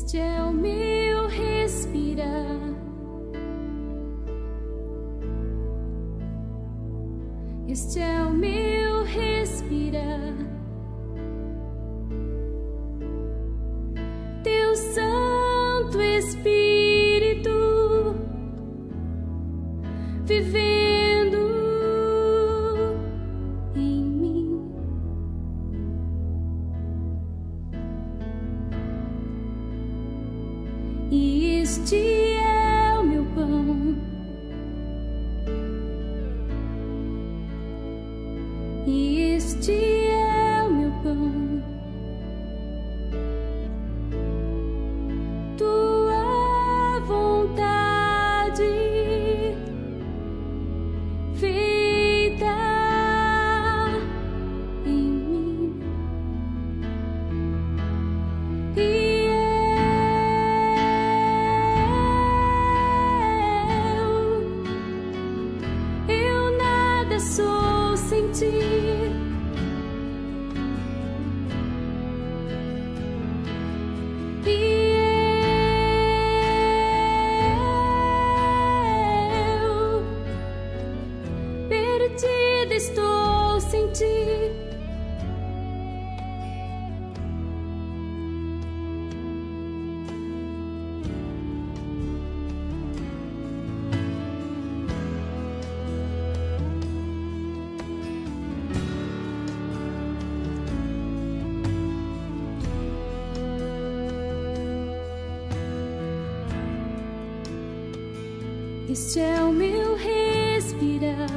Este é o meu respirar. Este é o meu respirar. Teu Santo Espírito vivendo em mim. E este é o meu pão. E este é o meu pão. Tua vontade feita em mim. E eu nada sou sem ti. Perdida estou sem ti. Este é o meu respirar.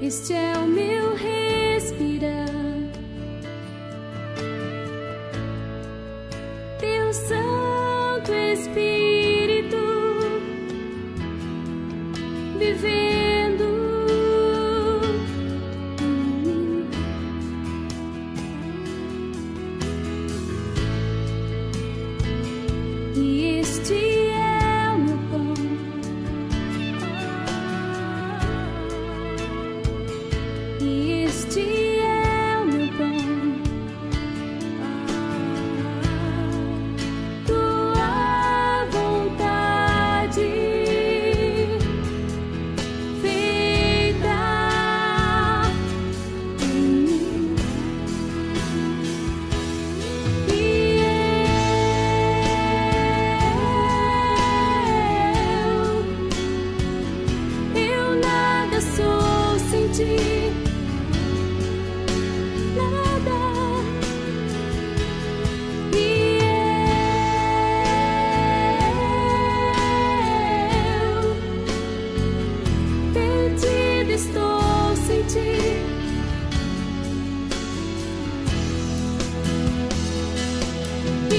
Este é o meu respirar. Teu Santo Espírito vivendo em mim. E este é o meu pão. E este é o meu pão. Tua vontade feita em mim. E eu nada sou sem ti. Estou sem ti. E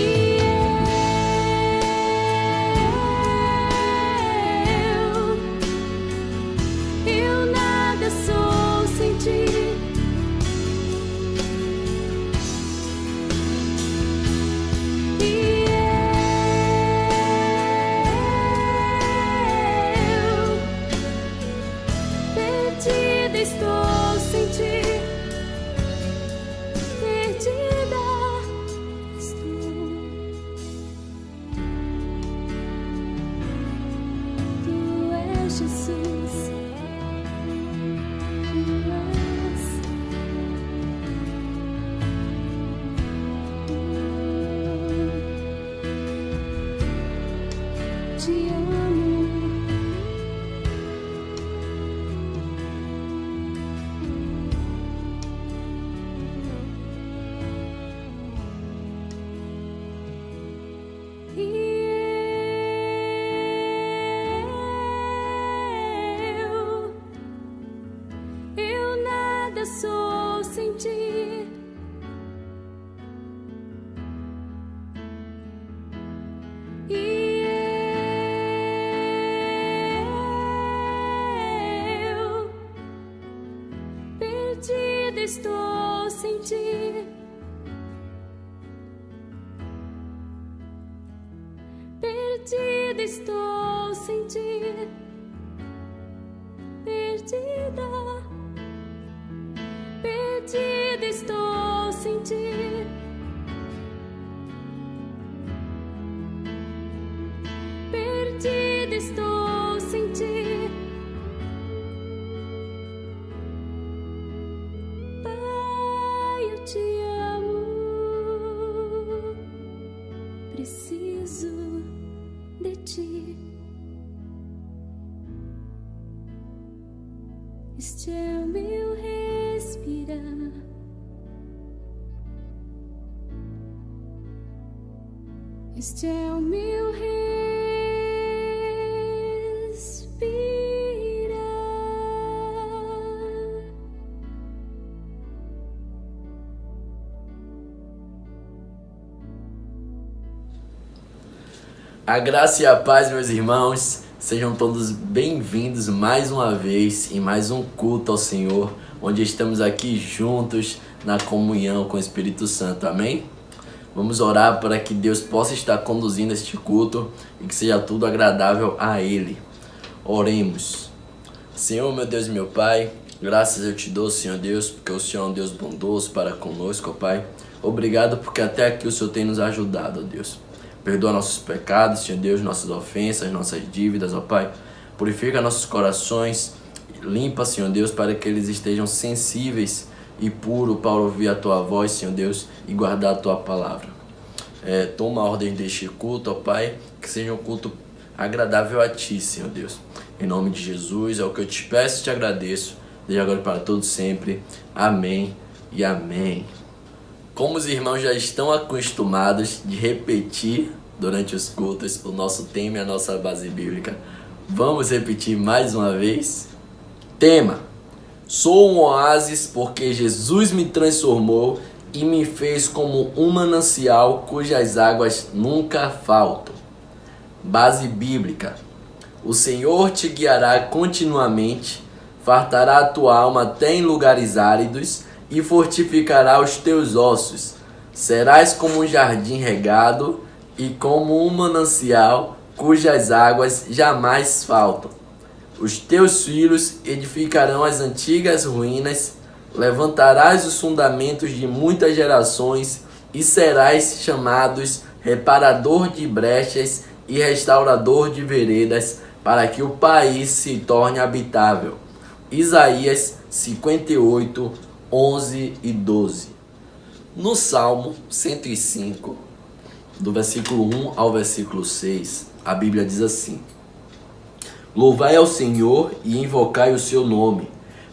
eu nada sou sem ti. E perdida estou sem ti. Perdida estou. Tu és Jesus. Tu és. Te amo. Eu nada sou sem ti. E eu perdida estou sem ti. Perdida estou sem ti. Perdida estou sem vida estou sem ti. Pai, eu te amo. Preciso de ti. Este é o meu respirar. Este é o meu respirar. A graça e a paz, meus irmãos, sejam todos bem-vindos mais uma vez em mais um culto ao Senhor, onde estamos aqui juntos na comunhão com o Espírito Santo, amém? Vamos orar para que Deus possa estar conduzindo este culto e que seja tudo agradável a Ele. Oremos. Senhor, meu Deus e meu Pai, graças eu te dou, Senhor Deus, porque o Senhor é um Deus bondoso para conosco, ó Pai. Obrigado porque até aqui o Senhor tem nos ajudado, ó Deus. Perdoa nossos pecados, Senhor Deus, nossas ofensas, nossas dívidas, ó Pai. Purifica nossos corações, limpa, Senhor Deus, para que eles estejam sensíveis e puros para ouvir a Tua voz, Senhor Deus, e guardar a Tua palavra. Toma a ordem deste culto, ó Pai, que seja um culto agradável a Ti, Senhor Deus. Em nome de Jesus, é o que eu te peço e te agradeço, desde agora e para todos sempre. Amém e amém. Como os irmãos já estão acostumados de repetir durante os cultos o nosso tema e a nossa base bíblica, vamos repetir mais uma vez? Tema: sou um oásis porque Jesus me transformou e me fez como um manancial cujas águas nunca faltam. Base bíblica: o Senhor te guiará continuamente, fartará a tua alma até em lugares áridos e fortificará os teus ossos. Serás como um jardim regado e como um manancial cujas águas jamais faltam. Os teus filhos edificarão as antigas ruínas, levantarás os fundamentos de muitas gerações e serás chamados reparador de brechas e restaurador de veredas, para que o país se torne habitável. Isaías 58, 11 e 12. No Salmo 105, do versículo 1 ao versículo 6, a Bíblia diz assim: louvai ao Senhor e invocai o seu nome,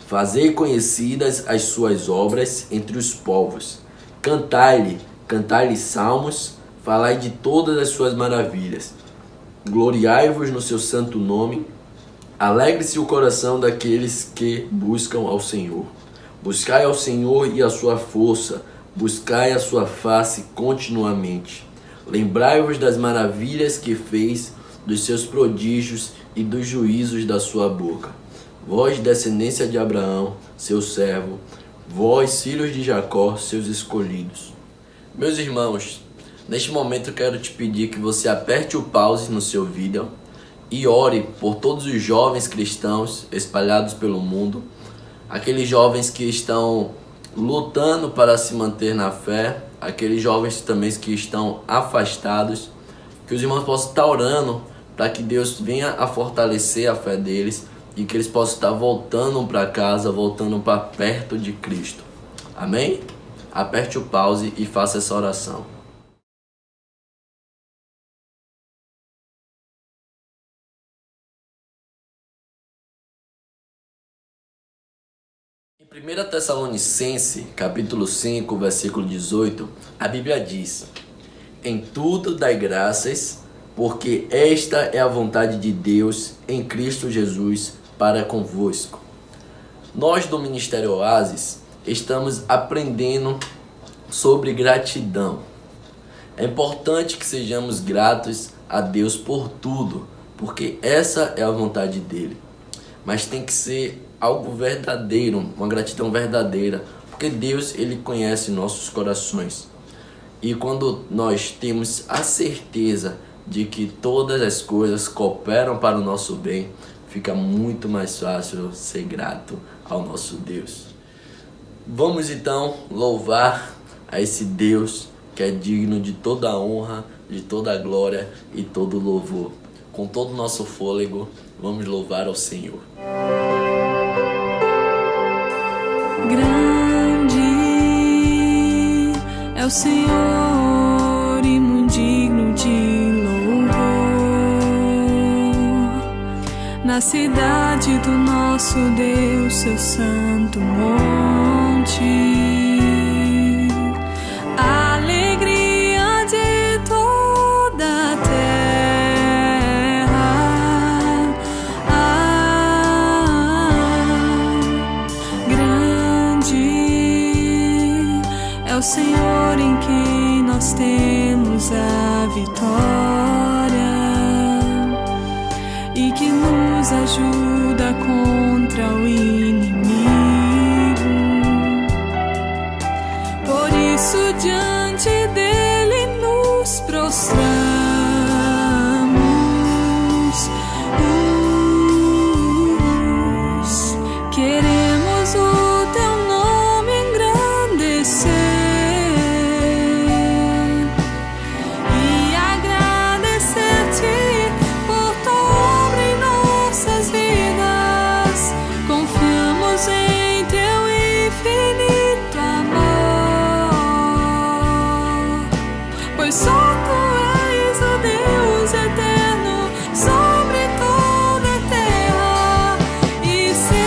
fazei conhecidas as suas obras entre os povos. Cantai-lhe salmos, falai de todas as suas maravilhas. Gloriai-vos no seu santo nome, alegre-se o coração daqueles que buscam ao Senhor. Buscai ao Senhor e a sua força, buscai a sua face continuamente. Lembrai-vos das maravilhas que fez, dos seus prodígios e dos juízos da sua boca. Vós, descendência de Abraão, seu servo, vós, filhos de Jacó, seus escolhidos. Meus irmãos, neste momento eu quero te pedir que você aperte o pause no seu vídeo e ore por todos os jovens cristãos espalhados pelo mundo, aqueles jovens que estão lutando para se manter na fé, aqueles jovens também que estão afastados, que os irmãos possam estar orando para que Deus venha a fortalecer a fé deles e que eles possam estar voltando para casa, voltando para perto de Cristo. Amém? Aperte o pause e faça essa oração. Em 1 Tessalonicenses, capítulo 5, versículo 18, a Bíblia diz: em tudo dai graças, porque esta é a vontade de Deus em Cristo Jesus para convosco. Nós do Ministério Oásis estamos aprendendo sobre gratidão. É importante que sejamos gratos a Deus por tudo, porque essa é a vontade dele. Mas tem que ser algo verdadeiro, uma gratidão verdadeira, porque Deus, ele conhece nossos corações. E quando nós temos a certeza de que todas as coisas cooperam para o nosso bem, fica muito mais fácil ser grato ao nosso Deus. Vamos então louvar a esse Deus que é digno de toda a honra, de toda a glória e todo o louvor. com todo o nosso fôlego, vamos louvar ao Senhor. Grande é o Senhor e muito digno de louvor. Na cidade do nosso Deus, seu santo monte, a alegria de toda a terra. Grande é o Senhor em quem nós temos a vitória e que nos ajuda contra o inimigo. Por isso diante dele nos prostramos. Queremos o teu nome engrandecer e agradecer-te por tua obra em nossas vidas. Confiamos em teu infinito amor, pois só tu és o Deus eterno sobre toda a terra e céus.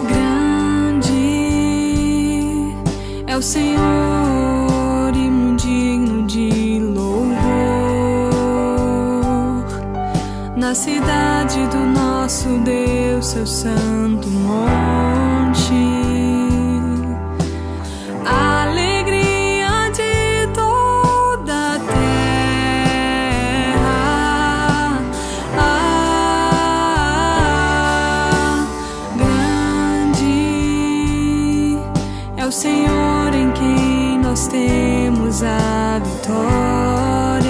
Grande é o Senhor e muito digno de louvor. Na cidade do nosso Deus, seu santo monte, a alegria de toda a terra. Grande é o Senhor em quem nós temos a vitória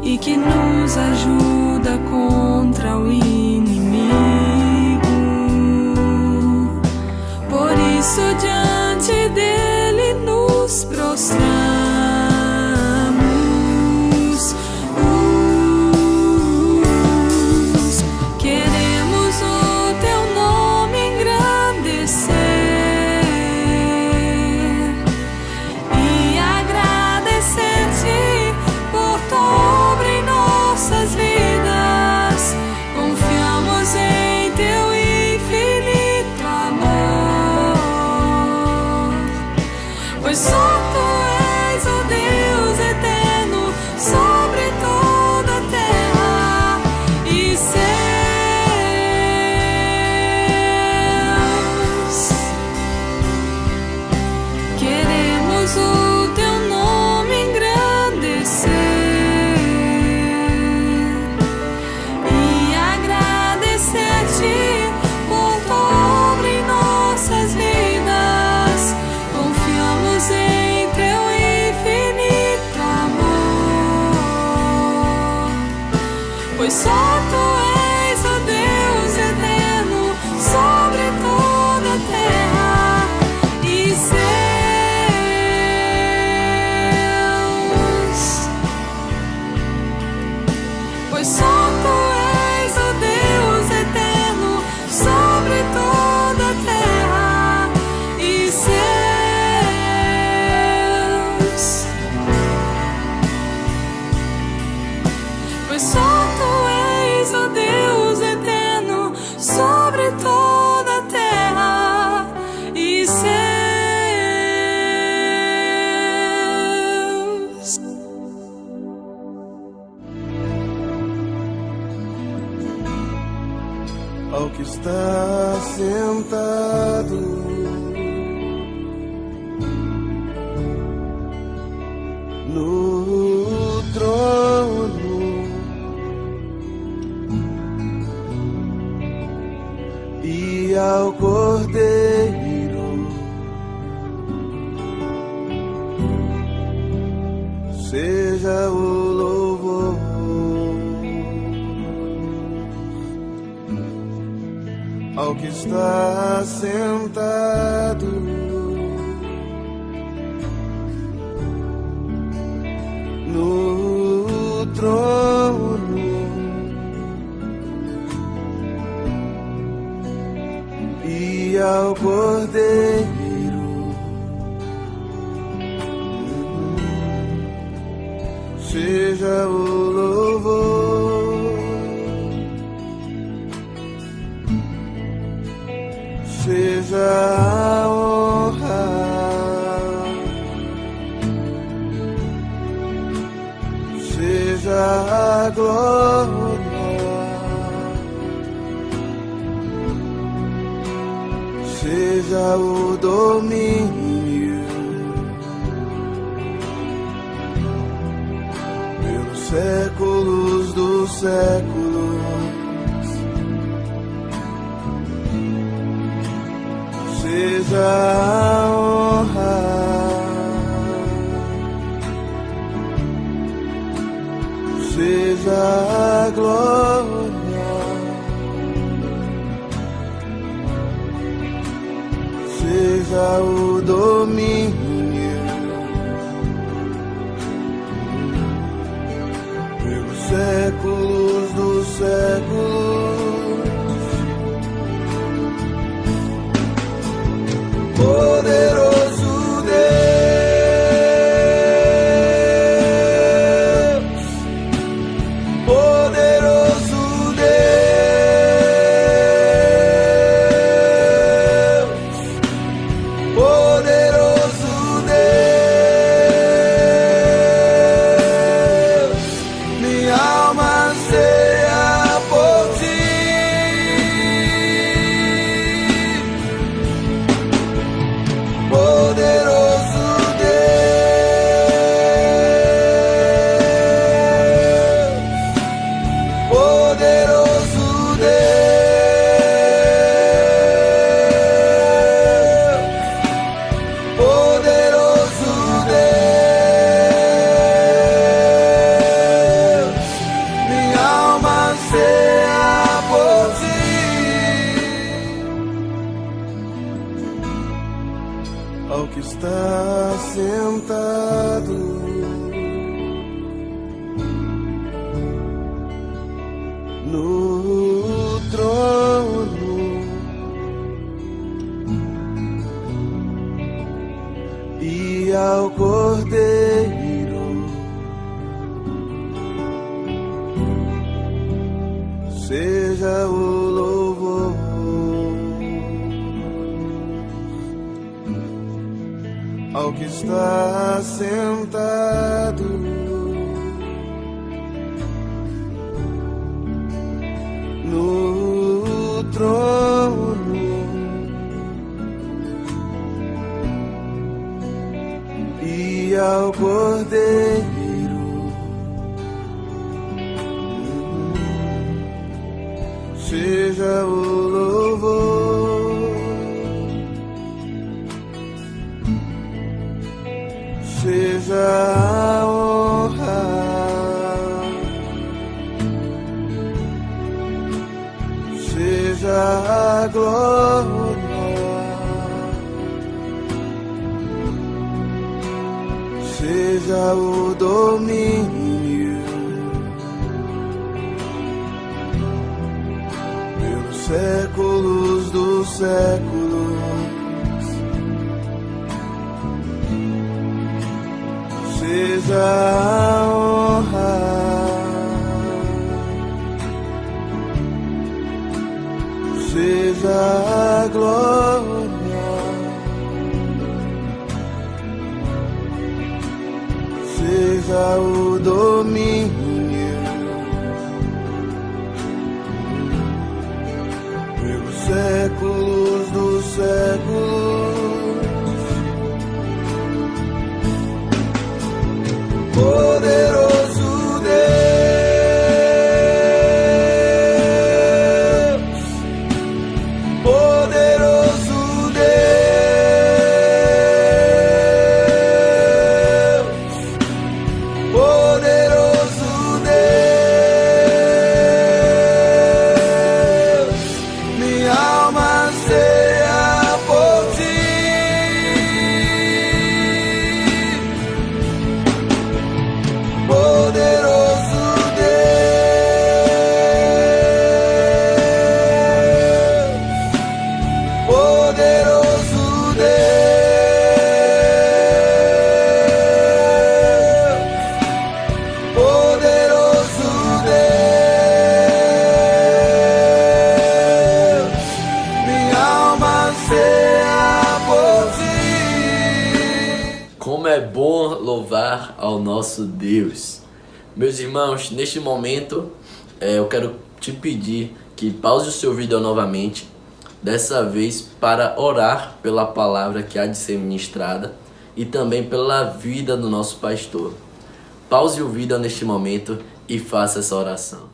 e que nos ajuda contra o inimigo. Por isso diante dele nos prostramos. Queremos o teu nome engrandecer e agradecer-te por tua obra em nossas vidas. Confiamos em teu infinito amor, pois só tu és o Deus eterno sobre toda a terra e céus. Queremos o teu nome engrandecer e agradecer-te por tua obra em nossas vidas. Confiamos em teu infinito amor, pois só tu és o Deus eterno sobre toda a terra e céus. Pois só tu és o Deus eterno sobre toda a terra e céus. Pois só tu és o Deus eterno sobre toda a terra e céus. Ao que está sentado no trono e ao Cordeiro seja o louvor. ao que está sentado no trono e ao Cordeiro seja o louvor, seja a honra, seja a glória, seja o domínio séculos dos séculos, seja a honra, seja a glória, seja o domínio séculos dos séculos. Poderoso Deus, poderoso Deus, poderoso Deus, minha alma anseia por ti. Poderoso Deus, poderoso Deus, poderoso Deus, minha alma anseia por ti, ao que está sentado no trono e ao Cordeiro seja o louvor, ao que está sentado no trono e ao Cordeiro seja o louvor, seja a honra, seja a glória, seja o domínio pelos séculos dos séculos, seja a honra, seja a glória, seja o domínio pelos séculos dos séculos. Poderoso Deus, poderoso ao nosso Deus. Meus irmãos, neste momento eu quero te pedir que pause o seu vídeo novamente, dessa vez para orar pela palavra que há de ser ministrada e também pela vida do nosso pastor. Pause o vídeo neste momento e faça essa oração.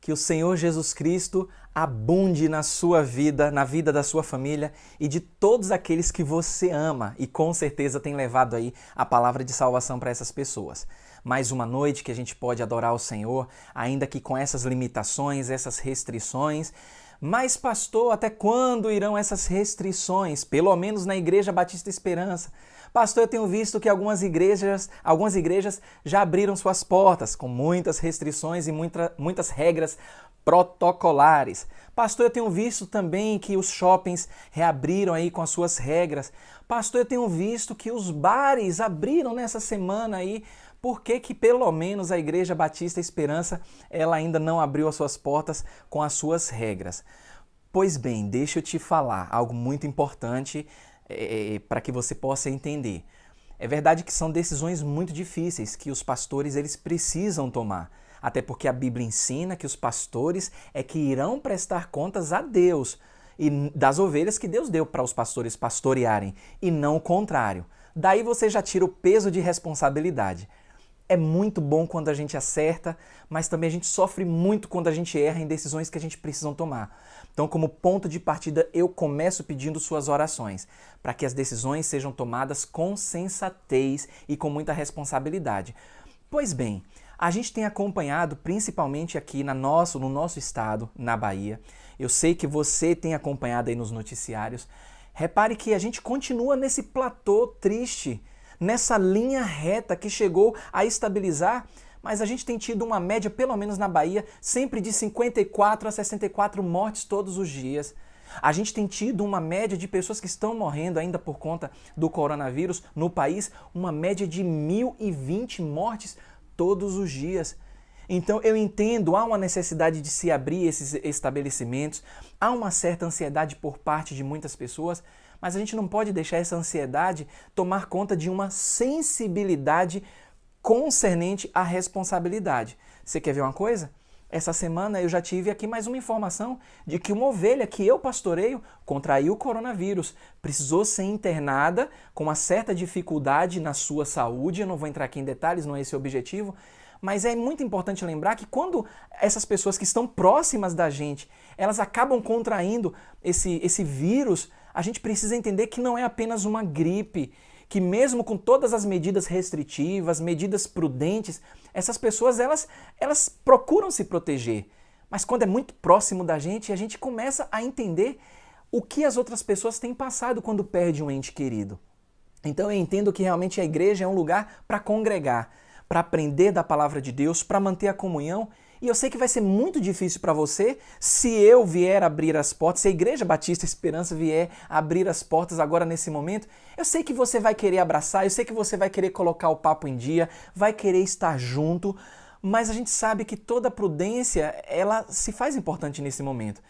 Que o Senhor Jesus Cristo abunde na sua vida, na vida da sua família e de todos aqueles que você ama e com certeza tem levado aí a palavra de salvação para essas pessoas. Mais uma noite que a gente pode adorar o Senhor, ainda que com essas limitações, essas restrições. Mas, pastor, até quando irão essas restrições? Pelo menos na Igreja Batista Esperança. Pastor, eu tenho visto que algumas igrejas já abriram suas portas com muitas restrições e muitas regras protocolares. Pastor, eu tenho visto também que os shoppings reabriram aí com as suas regras. Pastor, eu tenho visto que os bares abriram nessa semana aí. Por que que pelo menos a Igreja Batista Esperança ela ainda não abriu as suas portas com as suas regras? Pois bem, deixa eu te falar algo muito importante para que você possa entender. É verdade que são decisões muito difíceis que os pastores eles precisam tomar, até porque a Bíblia ensina que os pastores é que irão prestar contas a Deus e das ovelhas que Deus deu para os pastores pastorearem e não o contrário. Daí você já tira o peso de responsabilidade. É muito bom quando a gente acerta, mas também a gente sofre muito quando a gente erra em decisões que a gente precisa tomar. Então, como ponto de partida, eu começo pedindo suas orações, para que as decisões sejam tomadas com sensatez e com muita responsabilidade. Pois bem, a gente tem acompanhado, principalmente aqui no nosso estado, na Bahia. Eu sei que você tem acompanhado aí nos noticiários. Repare que a gente continua nesse platô triste, nessa linha reta que chegou a estabilizar, mas a gente tem tido uma média, pelo menos na Bahia, sempre de 54 a 64 mortes todos os dias. A gente tem tido uma média de pessoas que estão morrendo ainda por conta do coronavírus no país, uma média de 1.020 mortes todos os dias. Então eu entendo, há uma necessidade de se abrir esses estabelecimentos, há uma certa ansiedade por parte de muitas pessoas, mas a gente não pode deixar essa ansiedade tomar conta de uma sensibilidade concernente à responsabilidade. Você quer ver uma coisa? Essa semana eu já tive aqui mais uma informação de que uma ovelha que eu pastoreio contraiu o coronavírus, precisou ser internada com uma certa dificuldade na sua saúde. Eu não vou entrar aqui em detalhes, não é esse o objetivo, mas é muito importante lembrar que quando essas pessoas que estão próximas da gente, elas acabam contraindo esse vírus, a gente precisa entender que não é apenas uma gripe, que mesmo com todas as medidas restritivas, medidas prudentes, essas pessoas elas procuram se proteger. Mas quando é muito próximo da gente, a gente começa a entender o que as outras pessoas têm passado quando perde um ente querido. Então eu entendo que realmente a igreja é um lugar para congregar, para aprender da palavra de Deus, para manter a comunhão. E eu sei que vai ser muito difícil para você se eu vier abrir as portas, se a Igreja Batista Esperança vier abrir as portas agora nesse momento. Eu sei que você vai querer abraçar, eu sei que você vai querer colocar o papo em dia, vai querer estar junto, mas a gente sabe que toda prudência, ela se faz importante nesse momento.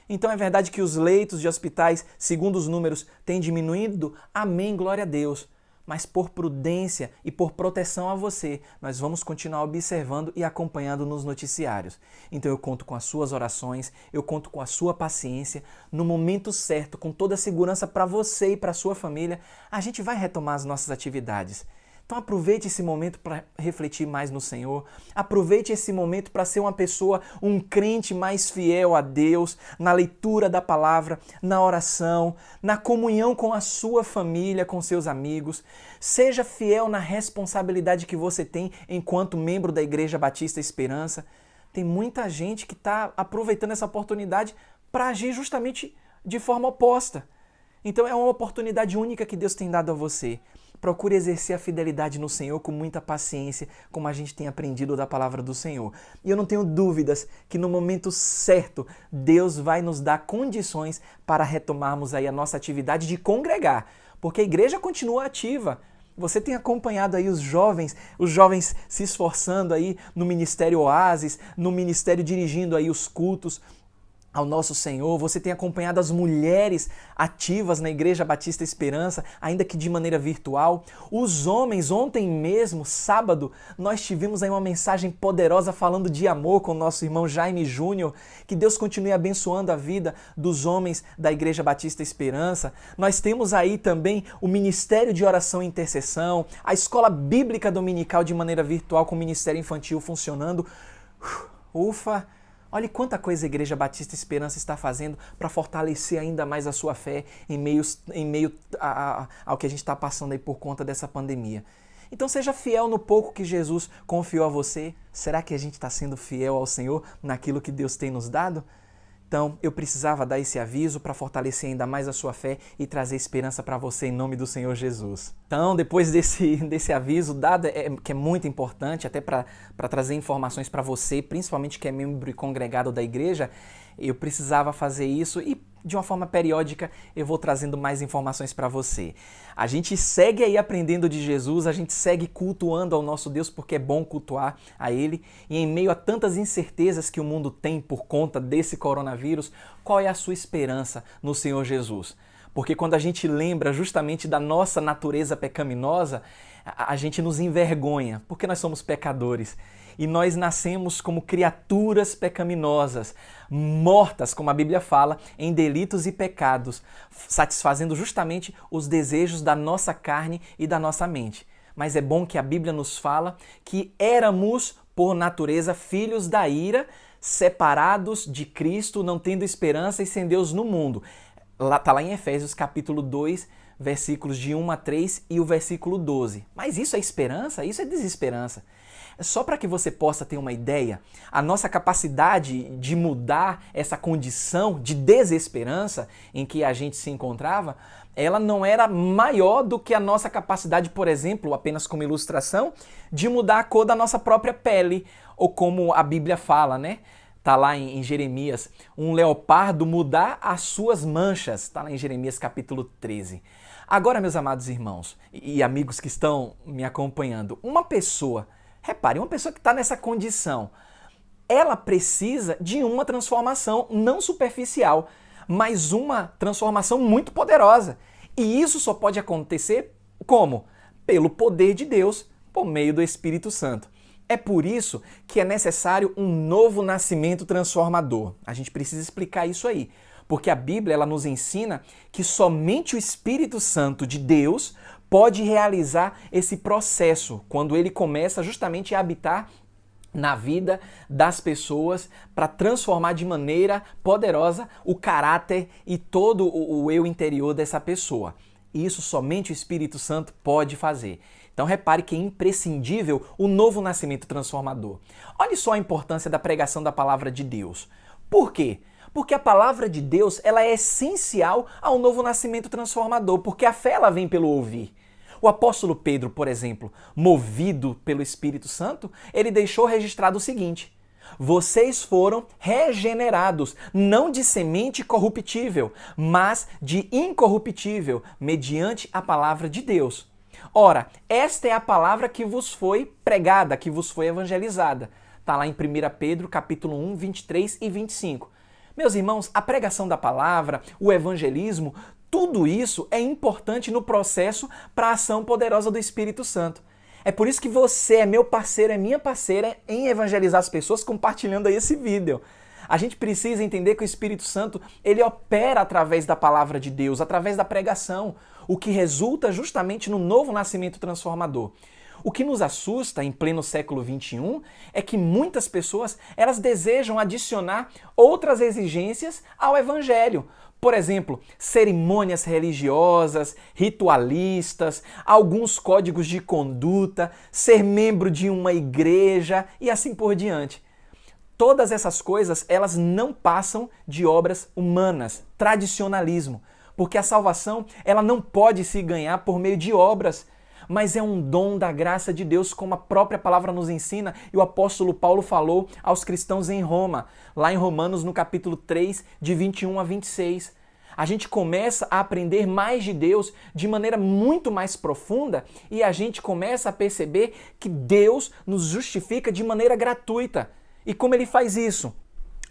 Então é verdade que os leitos de hospitais, segundo os números, têm diminuído? Amém, glória a Deus. Mas por prudência e por proteção a você, nós vamos continuar observando e acompanhando nos noticiários. Então eu conto com as suas orações, eu conto com a sua paciência. No momento certo, com toda a segurança para você e para a sua família, a gente vai retomar as nossas atividades. Então aproveite esse momento para refletir mais no Senhor, aproveite esse momento para ser uma pessoa, um crente mais fiel a Deus, na leitura da palavra, na oração, na comunhão com a sua família, com seus amigos. Seja fiel na responsabilidade que você tem enquanto membro da Igreja Batista Esperança. Tem muita gente que está aproveitando essa oportunidade para agir justamente de forma oposta. Então é uma oportunidade única que Deus tem dado a você. Procure exercer a fidelidade no Senhor com muita paciência, como a gente tem aprendido da palavra do Senhor. E eu não tenho dúvidas que no momento certo, Deus vai nos dar condições para retomarmos aí a nossa atividade de congregar, porque a igreja continua ativa. Você tem acompanhado aí os jovens se esforçando aí no Ministério Oásis, no ministério dirigindo aí os cultos ao nosso Senhor. Você tem acompanhado as mulheres ativas na Igreja Batista Esperança, ainda que de maneira virtual. Os homens, ontem mesmo, sábado, nós tivemos aí uma mensagem poderosa falando de amor com o nosso irmão Jaime Júnior. Que Deus continue abençoando a vida dos homens da Igreja Batista Esperança. Nós temos aí também o Ministério de Oração e Intercessão, a Escola Bíblica Dominical de maneira virtual com o Ministério Infantil funcionando. Ufa! Olha quanta coisa a Igreja Batista Esperança está fazendo para fortalecer ainda mais a sua fé em meio ao que a gente está passando aí por conta dessa pandemia. Então seja fiel no pouco que Jesus confiou a você. Será que a gente está sendo fiel ao Senhor naquilo que Deus tem nos dado? Então, eu precisava dar esse aviso para fortalecer ainda mais a sua fé e trazer esperança para você em nome do Senhor Jesus. Então, depois desse aviso dado, que é muito importante, até para trazer informações para você, principalmente que é membro e congregado da igreja, eu precisava fazer isso e de uma forma periódica eu vou trazendo mais informações para você. A gente segue aí aprendendo de Jesus, a gente segue cultuando ao nosso Deus porque é bom cultuar a Ele. E em meio a tantas incertezas que o mundo tem por conta desse coronavírus, qual é a sua esperança no Senhor Jesus? Porque quando a gente lembra justamente da nossa natureza pecaminosa, a gente nos envergonha, porque nós somos pecadores. E nós nascemos como criaturas pecaminosas, mortas, como a Bíblia fala, em delitos e pecados, satisfazendo justamente os desejos da nossa carne e da nossa mente. Mas é bom que a Bíblia nos fala que éramos, por natureza, filhos da ira, separados de Cristo, não tendo esperança e sem Deus no mundo. Está lá em Efésios capítulo 2, versículos de 1 a 3 e o versículo 12. Mas isso é esperança? Isso é desesperança. Só para que você possa ter uma ideia, a nossa capacidade de mudar essa condição de desesperança em que a gente se encontrava, ela não era maior do que a nossa capacidade, por exemplo, apenas como ilustração, de mudar a cor da nossa própria pele, ou como a Bíblia fala, né? Está lá em Jeremias, um leopardo mudar as suas manchas. Está lá em Jeremias capítulo 13. Agora, meus amados irmãos e amigos que estão me acompanhando, uma pessoa, repare, uma pessoa que está nessa condição, ela precisa de uma transformação não superficial, mas uma transformação muito poderosa. E isso só pode acontecer como? Pelo poder de Deus, por meio do Espírito Santo. É por isso que é necessário um novo nascimento transformador. A gente precisa explicar isso aí, porque a Bíblia ela nos ensina que somente o Espírito Santo de Deus pode realizar esse processo, quando ele começa justamente a habitar na vida das pessoas para transformar de maneira poderosa o caráter e todo o eu interior dessa pessoa. Isso somente o Espírito Santo pode fazer. Então repare que é imprescindível o novo nascimento transformador. Olhe só a importância da pregação da palavra de Deus. Por quê? Porque a palavra de Deus ela é essencial ao novo nascimento transformador, porque a fé ela vem pelo ouvir. O apóstolo Pedro, por exemplo, movido pelo Espírito Santo, ele deixou registrado o seguinte: vocês foram regenerados, não de semente corruptível, mas de incorruptível, mediante a palavra de Deus. Ora, esta é a palavra que vos foi pregada, que vos foi evangelizada. Está lá em 1 Pedro, capítulo 1, 23 e 25. Meus irmãos, a pregação da palavra, o evangelismo, tudo isso é importante no processo para a ação poderosa do Espírito Santo. É por isso que você é meu parceiro, é minha parceira em evangelizar as pessoas compartilhando aí esse vídeo. A gente precisa entender que o Espírito Santo, ele opera através da palavra de Deus, através da pregação, o que resulta justamente no novo nascimento transformador. O que nos assusta em pleno século XXI é que muitas pessoas elas desejam adicionar outras exigências ao Evangelho. Por exemplo, cerimônias religiosas, ritualistas, alguns códigos de conduta, ser membro de uma igreja e assim por diante. Todas essas coisas, elas não passam de obras humanas, tradicionalismo, porque a salvação, ela não pode se ganhar por meio de obras, mas é um dom da graça de Deus, como a própria palavra nos ensina, e o apóstolo Paulo falou aos cristãos em Roma, lá em Romanos, no capítulo 3, de 21 a 26. A gente começa a aprender mais de Deus de maneira muito mais profunda e a gente começa a perceber que Deus nos justifica de maneira gratuita. E como ele faz isso?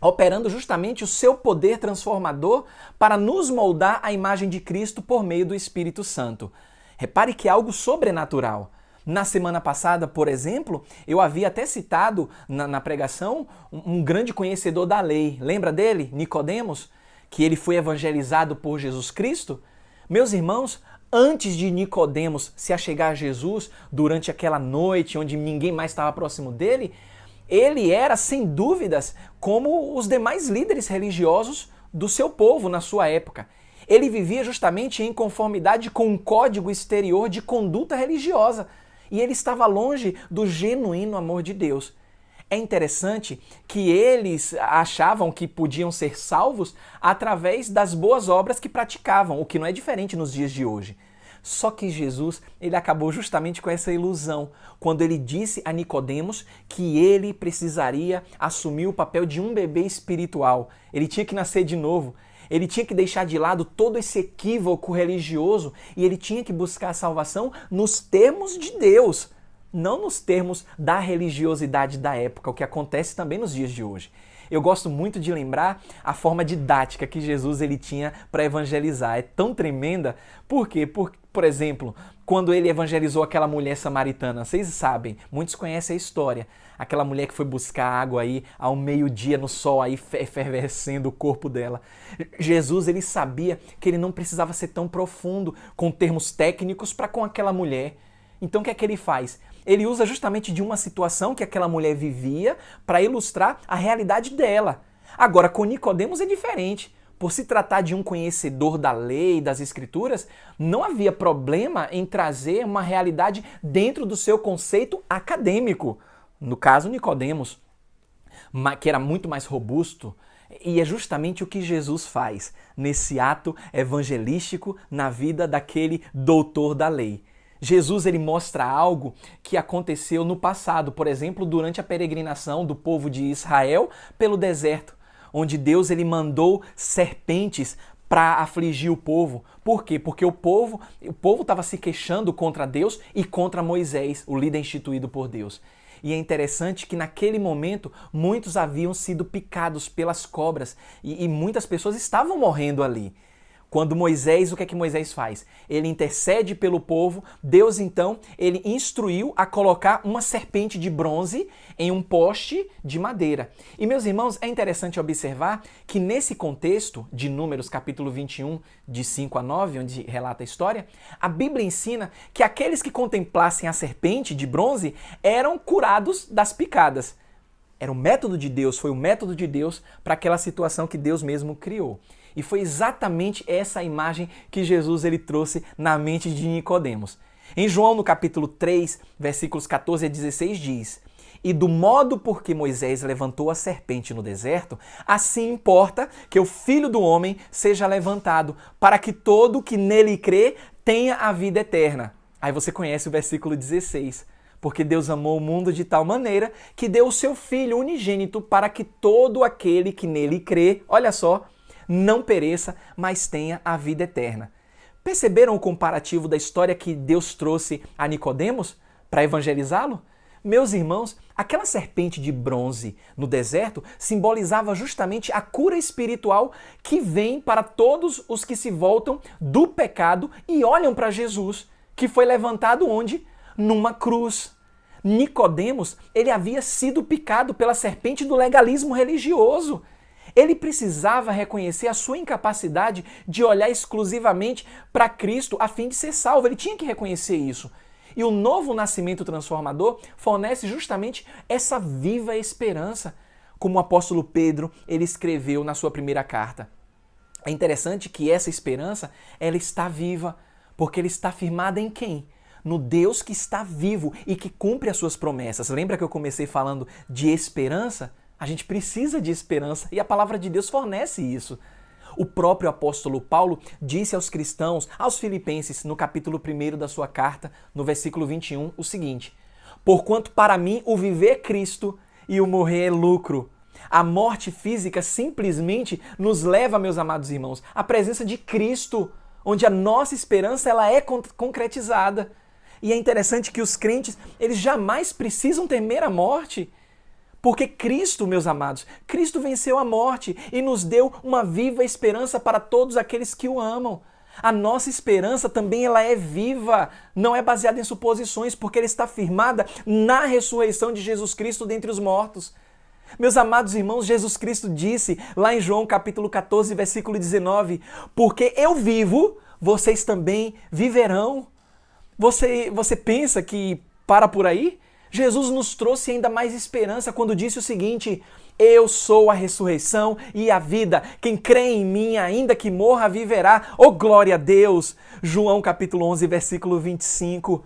Operando justamente o seu poder transformador para nos moldar à imagem de Cristo por meio do Espírito Santo. Repare que é algo sobrenatural. Na semana passada, por exemplo, eu havia até citado na pregação um grande conhecedor da lei. Lembra dele? Nicodemos? Que ele foi evangelizado por Jesus Cristo? Meus irmãos, antes de Nicodemos se achegar a Jesus durante aquela noite onde ninguém mais estava próximo dele, ele era, sem dúvidas, como os demais líderes religiosos do seu povo na sua época. Ele vivia justamente em conformidade com um código exterior de conduta religiosa e ele estava longe do genuíno amor de Deus. É interessante que eles achavam que podiam ser salvos através das boas obras que praticavam, o que não é diferente nos dias de hoje. Só que Jesus, ele acabou justamente com essa ilusão, quando ele disse a Nicodemos que ele precisaria assumir o papel de um bebê espiritual. Ele tinha que nascer de novo. Ele tinha que deixar de lado todo esse equívoco religioso e ele tinha que buscar a salvação nos termos de Deus, não nos termos da religiosidade da época, o que acontece também nos dias de hoje. Eu gosto muito de lembrar a forma didática que Jesus ele tinha para evangelizar. É tão tremenda. Por quê? Por exemplo, quando ele evangelizou aquela mulher samaritana, vocês sabem, muitos conhecem a história. Aquela mulher que foi buscar água aí ao meio-dia no sol, aí efervescendo o corpo dela. Jesus, ele sabia que ele não precisava ser tão profundo com termos técnicos para com aquela mulher. Então o que é que ele faz? Ele usa justamente de uma situação que aquela mulher vivia para ilustrar a realidade dela. Agora, com Nicodemos é diferente. Por se tratar de um conhecedor da lei e das escrituras, não havia problema em trazer uma realidade dentro do seu conceito acadêmico. No caso, Nicodemos, que era muito mais robusto. E é justamente o que Jesus faz nesse ato evangelístico na vida daquele doutor da lei. Jesus ele mostra algo que aconteceu no passado, por exemplo, durante a peregrinação do povo de Israel pelo deserto, onde Deus ele mandou serpentes para afligir o povo. Por quê? Porque o povo estava se queixando contra Deus e contra Moisés, o líder instituído por Deus. E é interessante que naquele momento muitos haviam sido picados pelas cobras e muitas pessoas estavam morrendo ali. Quando Moisés, o que é que Moisés faz? Ele intercede pelo povo, Deus então, ele instruiu a colocar uma serpente de bronze em um poste de madeira. E meus irmãos, é interessante observar que nesse contexto de Números capítulo 21, de 5 a 9, onde relata a história, a Bíblia ensina que aqueles que contemplassem a serpente de bronze eram curados das picadas. Era o método de Deus, foi o método de Deus para aquela situação que Deus mesmo criou. E foi exatamente essa imagem que Jesus ele trouxe na mente de Nicodemos. Em João, no capítulo 3, versículos 14 a 16, diz: E do modo por que Moisés levantou a serpente no deserto, assim importa que o Filho do Homem seja levantado, para que todo que nele crê tenha a vida eterna. Aí você conhece o versículo 16. Porque Deus amou o mundo de tal maneira que deu o seu Filho unigênito para que todo aquele que nele crê, olha só, não pereça, mas tenha a vida eterna. Perceberam o comparativo da história que Deus trouxe a Nicodemos para evangelizá-lo? Meus irmãos, aquela serpente de bronze no deserto simbolizava justamente a cura espiritual que vem para todos os que se voltam do pecado e olham para Jesus, que foi levantado onde? Numa cruz. Nicodemos, ele havia sido picado pela serpente do legalismo religioso. Ele precisava reconhecer a sua incapacidade de olhar exclusivamente para Cristo a fim de ser salvo. Ele tinha que reconhecer isso. E o novo nascimento transformador fornece justamente essa viva esperança, como o apóstolo Pedro ele escreveu na sua primeira carta. É interessante que essa esperança ela está viva, porque ela está firmada em quem? No Deus que está vivo e que cumpre as suas promessas. Lembra que eu comecei falando de esperança? A gente precisa de esperança e a palavra de Deus fornece isso. O próprio apóstolo Paulo disse aos cristãos, aos filipenses, no capítulo 1 da sua carta, no versículo 21, o seguinte: Porquanto para mim o viver é Cristo e o morrer é lucro. A morte física simplesmente nos leva, meus amados irmãos, à presença de Cristo, onde a nossa esperança ela é concretizada. E é interessante que os crentes, eles jamais precisam temer a morte, porque Cristo, meus amados, Cristo venceu a morte e nos deu uma viva esperança para todos aqueles que o amam. A nossa esperança também ela é viva, não é baseada em suposições, porque ela está firmada na ressurreição de Jesus Cristo dentre os mortos. Meus amados irmãos, Jesus Cristo disse lá em João capítulo 14, versículo 19, porque eu vivo, vocês também viverão. Você pensa que para por aí? Jesus nos trouxe ainda mais esperança quando disse o seguinte: eu sou a ressurreição e a vida. Quem crê em mim, ainda que morra, viverá. Oh, glória a Deus! João capítulo 11, versículo 25.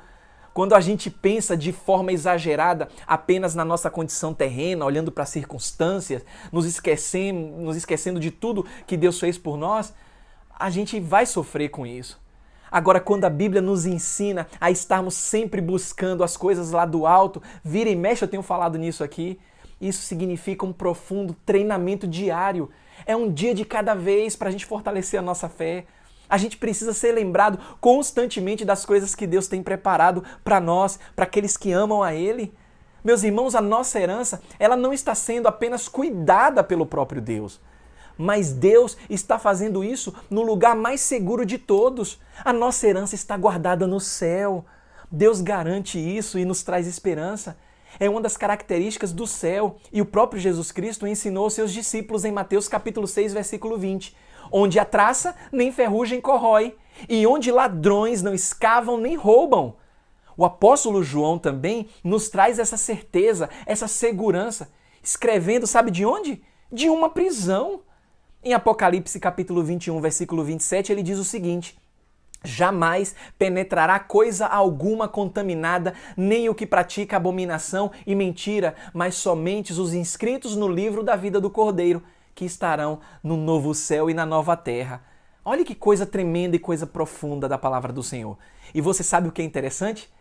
Quando a gente pensa de forma exagerada apenas na nossa condição terrena, olhando para as circunstâncias, nos esquecendo de tudo que Deus fez por nós, a gente vai sofrer com isso. Agora, quando a Bíblia nos ensina a estarmos sempre buscando as coisas lá do alto, vira e mexe, eu tenho falado nisso aqui, isso significa um profundo treinamento diário. É um dia de cada vez para a gente fortalecer a nossa fé. A gente precisa ser lembrado constantemente das coisas que Deus tem preparado para nós, para aqueles que amam a Ele. Meus irmãos, a nossa herança, ela não está sendo apenas cuidada pelo próprio Deus, mas Deus está fazendo isso no lugar mais seguro de todos. A nossa herança está guardada no céu. Deus garante isso e nos traz esperança. É uma das características do céu. E o próprio Jesus Cristo ensinou aos seus discípulos em Mateus capítulo 6, versículo 20. Onde a traça nem ferrugem corrói, e onde ladrões não escavam nem roubam. O apóstolo João também nos traz essa certeza, essa segurança, escrevendo, sabe de onde? De uma prisão. Em Apocalipse capítulo 21, versículo 27, ele diz o seguinte: jamais penetrará coisa alguma contaminada, nem o que pratica abominação e mentira, mas somente os inscritos no livro da vida do Cordeiro, que estarão no novo céu e na nova terra. Olha que coisa tremenda e coisa profunda da palavra do Senhor. E você sabe o que é interessante?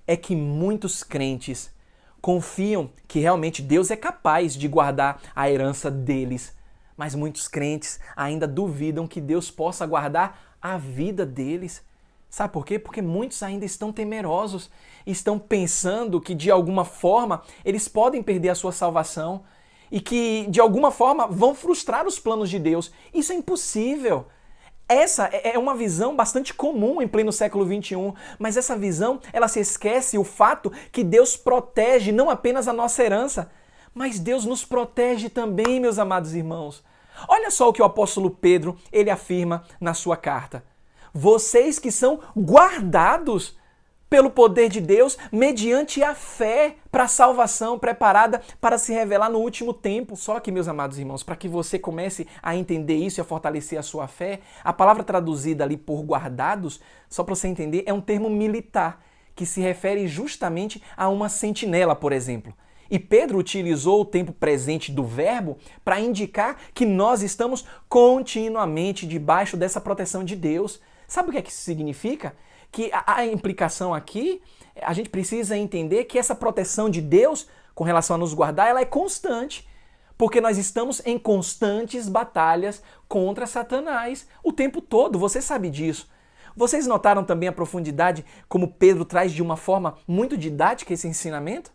É que muitos crentes confiam que realmente Deus é capaz de guardar a herança deles. Mas muitos crentes ainda duvidam que Deus possa guardar a vida deles. Sabe por quê? Porque muitos ainda estão temerosos, estão pensando que de alguma forma eles podem perder a sua salvação e que de alguma forma vão frustrar os planos de Deus. Isso é impossível. Essa é uma visão bastante comum em pleno século XXI, mas essa visão, ela se esquece o fato que Deus protege não apenas a nossa herança, mas Deus nos protege também, meus amados irmãos. Olha só o que o apóstolo Pedro, ele afirma na sua carta. Vocês que são guardados pelo poder de Deus mediante a fé para a salvação preparada para se revelar no último tempo. Só que, meus amados irmãos, para que você comece a entender isso e a fortalecer a sua fé, a palavra traduzida ali por guardados, só para você entender, é um termo militar, que se refere justamente a uma sentinela, por exemplo. E Pedro utilizou o tempo presente do verbo para indicar que nós estamos continuamente debaixo dessa proteção de Deus. Sabe o que é que isso significa? Que a implicação aqui, a gente precisa entender que essa proteção de Deus, com relação a nos guardar, ela é constante. Porque nós estamos em constantes batalhas contra Satanás o tempo todo, você sabe disso. Vocês notaram também a profundidade como Pedro traz de uma forma muito didática esse ensinamento?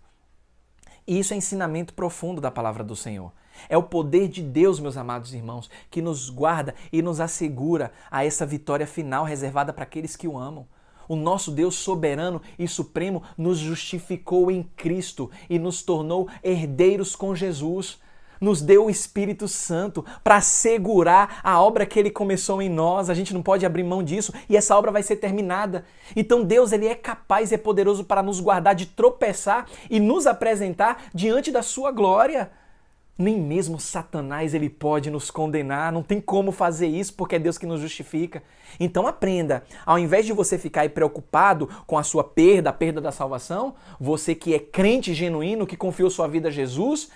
E isso é ensinamento profundo da palavra do Senhor. É o poder de Deus, meus amados irmãos, que nos guarda e nos assegura a essa vitória final reservada para aqueles que o amam. O nosso Deus soberano e supremo nos justificou em Cristo e nos tornou herdeiros com Jesus. Nos deu o Espírito Santo para assegurar a obra que Ele começou em nós. A gente não pode abrir mão disso e essa obra vai ser terminada. Então Deus, Ele é capaz e é poderoso para nos guardar de tropeçar e nos apresentar diante da sua glória. Nem mesmo Satanás ele pode nos condenar, não tem como fazer isso porque é Deus que nos justifica. Então aprenda, ao invés de você ficar aí preocupado com a sua perda, a perda da salvação, você que é crente genuíno, que confiou sua vida a Jesus,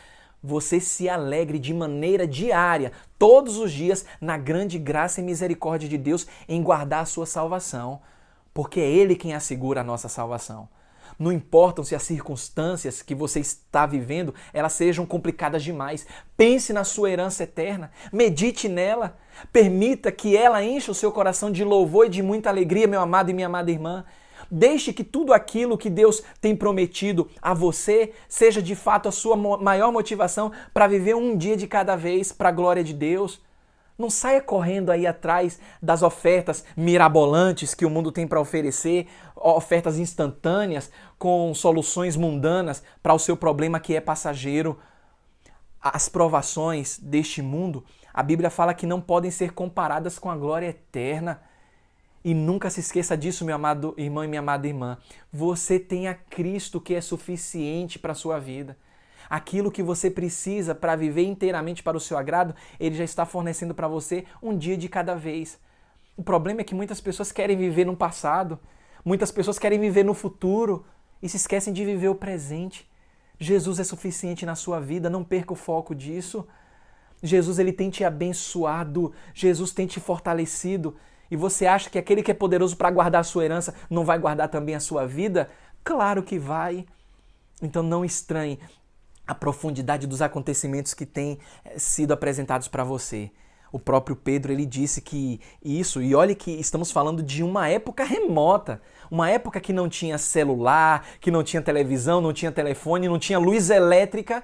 você se alegre de maneira diária, todos os dias, na grande graça e misericórdia de Deus em guardar a sua salvação, porque é Ele quem assegura a nossa salvação. Não importam se as circunstâncias que você está vivendo, elas sejam complicadas demais. Pense na sua herança eterna, medite nela, permita que ela encha o seu coração de louvor e de muita alegria, meu amado e minha amada irmã. Deixe que tudo aquilo que Deus tem prometido a você seja de fato a sua maior motivação para viver um dia de cada vez para a glória de Deus. Não saia correndo aí atrás das ofertas mirabolantes que o mundo tem para oferecer, ofertas instantâneas com soluções mundanas para o seu problema que é passageiro. As provações deste mundo, a Bíblia fala que não podem ser comparadas com a glória eterna. E nunca se esqueça disso, meu amado irmão e minha amada irmã. Você tem a Cristo que é suficiente para a sua vida. Aquilo que você precisa para viver inteiramente para o seu agrado, Ele já está fornecendo para você um dia de cada vez. O problema é que muitas pessoas querem viver no passado, muitas pessoas querem viver no futuro e se esquecem de viver o presente. Jesus é suficiente na sua vida, não perca o foco disso. Jesus, Ele tem te abençoado, Jesus tem te fortalecido. E você acha que aquele que é poderoso para guardar a sua herança não vai guardar também a sua vida? Claro que vai. Então não estranhe a profundidade dos acontecimentos que têm sido apresentados para você. O próprio Pedro, ele disse que isso, e olha que estamos falando de uma época remota, uma época que não tinha celular, que não tinha televisão, não tinha telefone, não tinha luz elétrica,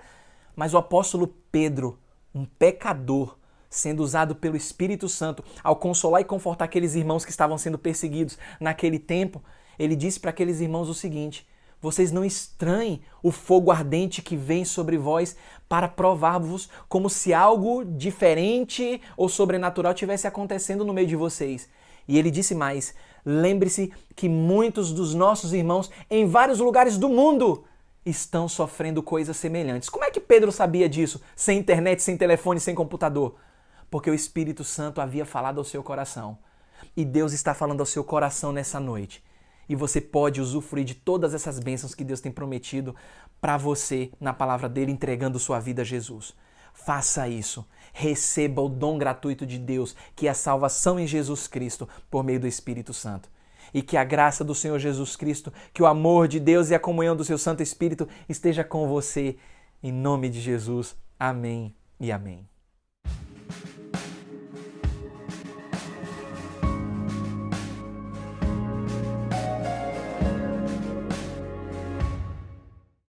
mas o apóstolo Pedro, um pecador, sendo usado pelo Espírito Santo ao consolar e confortar aqueles irmãos que estavam sendo perseguidos naquele tempo, ele disse para aqueles irmãos o seguinte: vocês não estranhem o fogo ardente que vem sobre vós para provar-vos, como se algo diferente ou sobrenatural tivesse acontecendo no meio de vocês. E ele disse mais: lembre-se que muitos dos nossos irmãos em vários lugares do mundo estão sofrendo coisas semelhantes. Como é que Pedro sabia disso? Sem internet, sem telefone, sem computador? Porque o Espírito Santo havia falado ao seu coração. E Deus está falando ao seu coração nessa noite. E você pode usufruir de todas essas bênçãos que Deus tem prometido para você na palavra dele, entregando sua vida a Jesus. Faça isso. Receba o dom gratuito de Deus, que é a salvação em Jesus Cristo, por meio do Espírito Santo. E que a graça do Senhor Jesus Cristo, que o amor de Deus e a comunhão do seu Santo Espírito esteja com você. Em nome de Jesus. Amém e amém.